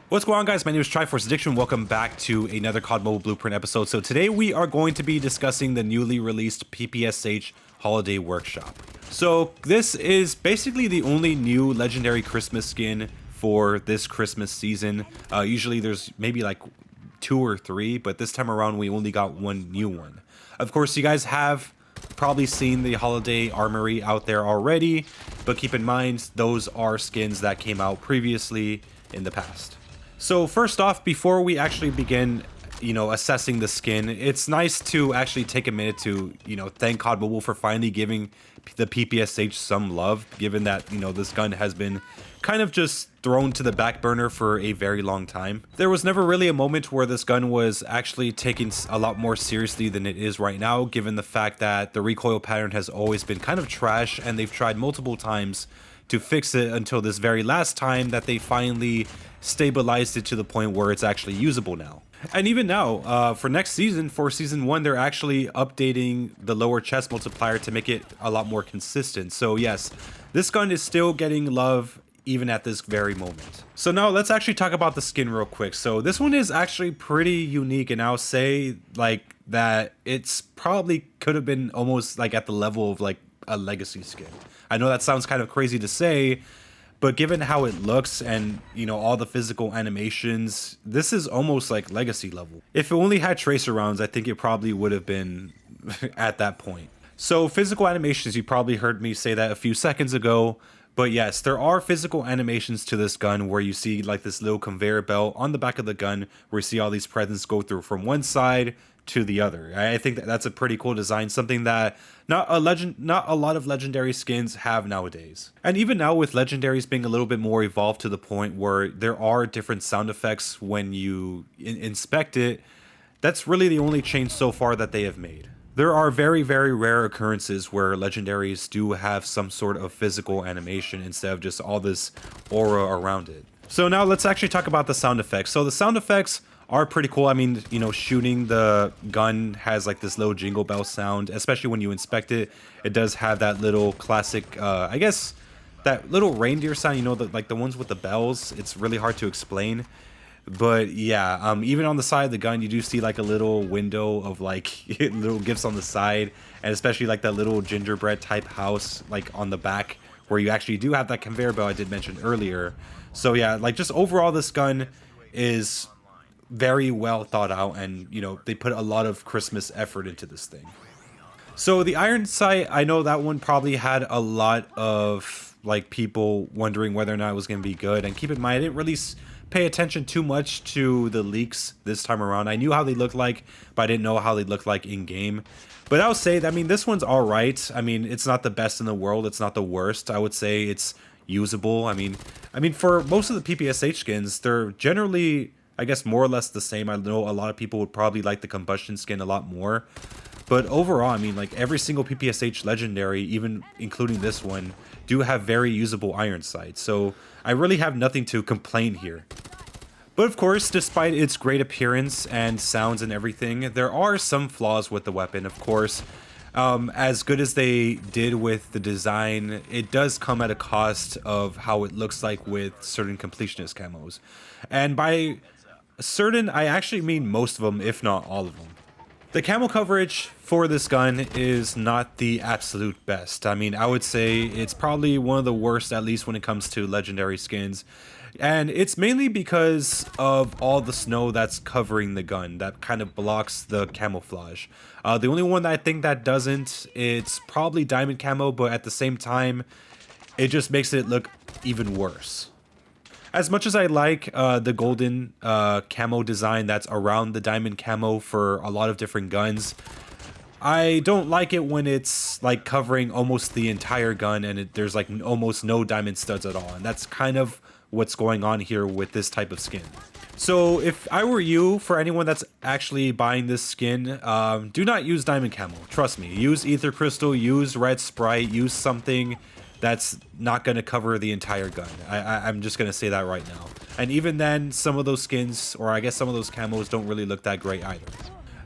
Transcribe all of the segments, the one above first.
What's going on, guys? My name is Triforce Addiction. Welcome back to another COD Mobile Blueprint episode. So today we are going to be discussing the newly released PPSH Holiday Workshop. So this is basically the only new legendary Christmas skin for this Christmas season. Usually there's maybe like 2 or 3, but this time around we only got one new one. Of course, you guys have probably seen the Holiday Armory out there already, but keep in mind those are skins that came out previously in the past. So first off, before we actually begin, assessing the skin, it's nice to actually take a minute to, thank COD Mobile for finally giving the PPSH some love, given that, this gun has been kind of just thrown to the back burner for a very long time. There was never really a moment where this gun was actually taken a lot more seriously than it is right now, given the fact that the recoil pattern has always been kind of trash, and they've tried multiple times to fix it until this very last time that they finally stabilized it to the point where it's actually usable now. And even now, for next season, for season 1, they're actually updating the lower chest multiplier to make it a lot more consistent. So yes, this gun is still getting love even at this very moment. So now let's actually talk about the skin real quick. So this one is actually pretty unique, and I'll say like that it's probably could have been almost like at the level of like a legacy skin. I know that sounds kind of crazy to say, but given how it looks and, all the physical animations, this is almost like legacy level. If it only had tracer rounds, I think it probably would have been at that point. So physical animations, you probably heard me say that a few seconds ago, but yes, there are physical animations to this gun where you see like this little conveyor belt on the back of the gun where you see all these presents go through from one side to the other. I think that's a pretty cool design, something that not a lot of legendary skins have nowadays. And even now with legendaries being a little bit more evolved to the point where there are different sound effects when you inspect it, that's really the only change so far that they have made. There are very, very rare occurrences where legendaries do have some sort of physical animation instead of just all this aura around it. So now let's actually talk about the sound effects. So the sound effects are pretty cool. I mean, shooting the gun has like this little jingle bell sound, especially when you inspect it. It does have that little classic, I guess, that little reindeer sound, like the ones with the bells. It's really hard to explain. But yeah, even on the side of the gun, you do see like a little window of like little gifts on the side, and especially like that little gingerbread type house like on the back where you actually do have that conveyor belt I did mention earlier. So yeah, like just overall this gun is very well thought out, and they put a lot of Christmas effort into this thing. So the iron sight, I know that one probably had a lot of like people wondering whether or not it was going to be good, and keep in mind I didn't really pay attention too much to the leaks this time around. I knew how they looked like, but I didn't know how they looked like in game. But I'll say that, this one's all right. It's not the best in the world, it's not the worst. I would say it's usable. I mean for most of the PPSH skins, they're generally, I guess, more or less the same. I know a lot of people would probably like the combustion skin a lot more, but overall, like every single PPSH legendary, even including this one, do have very usable iron sights. So I really have nothing to complain here. But of course, despite its great appearance and sounds and everything, there are some flaws with the weapon. Of course, as good as they did with the design, it does come at a cost of how it looks like with certain completionist camos. And by certain, I actually mean most of them, if not all of them. The camo coverage for this gun is not the absolute best. I would say it's probably one of the worst, at least when it comes to legendary skins. And it's mainly because of all the snow that's covering the gun that kind of blocks the camouflage. The only one that I think that doesn't, it's probably diamond camo, but at the same time, it just makes it look even worse. As much as I like the golden camo design that's around the diamond camo for a lot of different guns, I don't like it when it's like covering almost the entire gun and there's like almost no diamond studs at all. And that's kind of what's going on here with this type of skin. So if I were you, for anyone that's actually buying this skin, do not use diamond camo. Trust me, use ether crystal, use red sprite, use something that's not going to cover the entire gun. I'm just going to say that right now. And even then, some of those skins, or I guess some of those camos, don't really look that great either.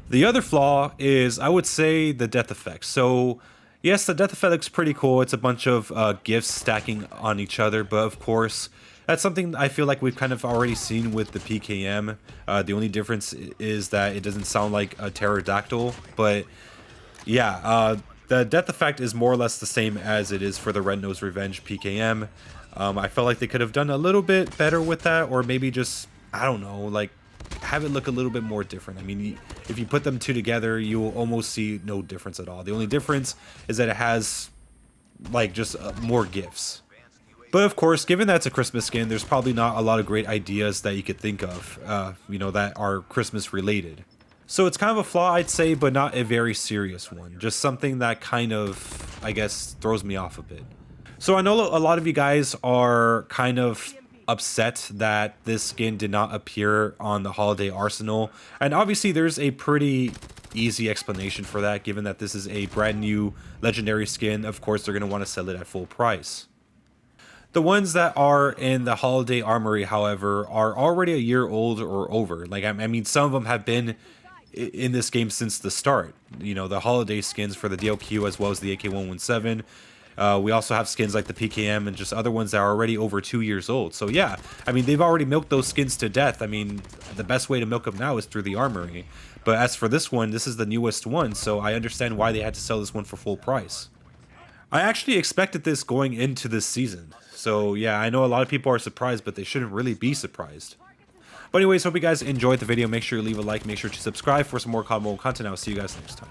The other flaw is, I would say, the death effect. So yes, the death effect looks pretty cool. It's a bunch of gifts stacking on each other, but of course, That's something I feel like we've kind of already seen with the PKM. The only difference is that it doesn't sound like a pterodactyl, but yeah, the death effect is more or less the same as it is for the Red Nose Revenge PKM. I felt like they could have done a little bit better with that, or maybe just, I don't know, like have it look a little bit more different. I mean, if you put them two together, you will almost see no difference at all. The only difference is that it has like just more gifts. But of course, given that it's a Christmas skin, there's probably not a lot of great ideas that you could think of, you know, that are Christmas related. So it's kind of a flaw, I'd say, but not a very serious one. Just something that kind of, I guess, throws me off a bit. So I know a lot of you guys are kind of upset that this skin did not appear on the Holiday Arsenal. And obviously there's a pretty easy explanation for that, given that this is a brand new legendary skin. Of course, they're going to want to sell it at full price. The ones that are in the Holiday Armory, however, are already a year old or over. Like, I mean, some of them have been in this game since the start. You know, the holiday skins for the DLQ as well as the AK-117. We also have skins like the PKM and just other ones that are already over 2 years old. So yeah, I mean, they've already milked those skins to death. I mean, the best way to milk them now is through the Armory. But as for this one, this is the newest one, so I understand why they had to sell this one for full price. I actually expected this going into this season. So yeah, I know a lot of people are surprised, but they shouldn't really be surprised. But anyways, hope you guys enjoyed the video. Make sure you leave a like, make sure to subscribe for some more COD Mobile content. I'll see you guys next time.